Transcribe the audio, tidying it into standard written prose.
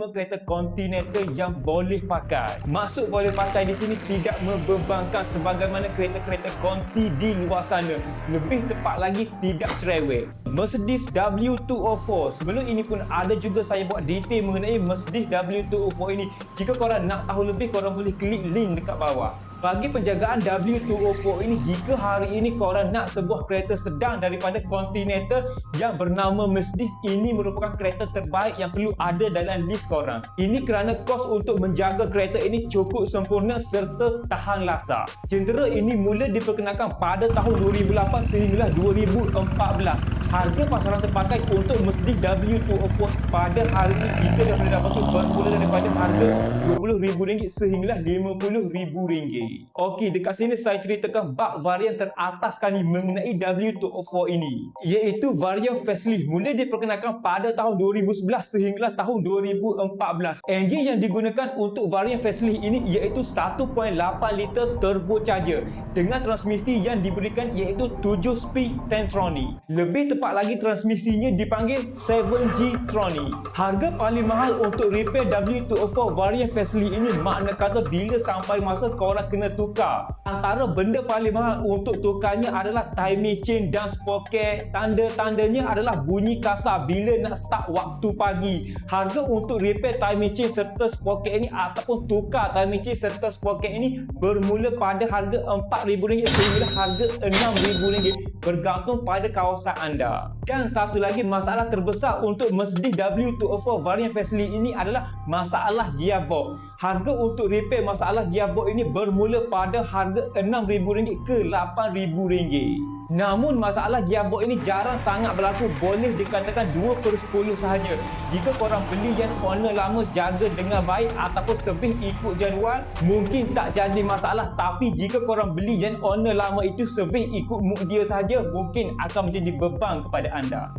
5 kereta Continental yang boleh pakai. Maksud boleh pakai di sini tidak membebankan sebagaimana kereta-kereta Conti di luar sana. Lebih tepat lagi, tidak cerewet. Mercedes W204. Sebelum ini pun ada juga saya buat detail mengenai Mercedes W204 ini. Jika korang nak tahu lebih, korang boleh klik link dekat bawah. Bagi penjagaan W204 ini, jika hari ini korang nak sebuah kereta sedang daripada Continental yang bernama Mercedes, ini merupakan kereta terbaik yang perlu ada dalam list korang. Ini kerana kos untuk menjaga kereta ini cukup sempurna serta tahan lasa. Jentera ini mula diperkenalkan pada tahun 2008 sehinggalah 2014. Harga pasaran terpakai untuk Mercedes W204 pada hari ini kita dah boleh dapati bermula daripada harga RM20,000 sehinggalah RM50,000. Okey, dekat sini saya ceritakan bab varian teratas kali mengenai W204 ini, iaitu varian facelift. Mula diperkenalkan pada tahun 2011 sehinggalah tahun 2014. Enjin yang digunakan untuk varian facelift ini iaitu 1.8 liter turbocharger dengan transmisi yang diberikan iaitu 7 speed Tentronic. Lebih tepat lagi, transmisinya dipanggil 7G Tronic. Harga paling mahal untuk repair W204 varian facelift ini makna kata bila sampai masa korang kena tukar. Antara benda paling mahal untuk tukarnya adalah timing chain dan sprocket. Tanda-tandanya adalah bunyi kasar bila nak start waktu pagi. Harga untuk repair timing chain serta sprocket ini ataupun tukar timing chain serta sprocket ini bermula pada harga RM4,000 sehingga harga RM6,000 bergantung pada kawasan anda. Dan satu lagi masalah terbesar untuk Mercedes W204 varian facelift ini adalah masalah gearbox. Harga untuk repair masalah gearbox ini bermula pada harga RM6,000 ke RM8,000. Namun masalah gearbox ini jarang sangat berlaku, boleh dikatakan 2/10 sahaja. Jika korang beli yang owner lama jaga dengan baik ataupun servis ikut jadual, mungkin tak jadi masalah. Tapi jika korang beli yang owner lama itu servis ikut mood dia sahaja, mungkin akan menjadi beban kepada anda.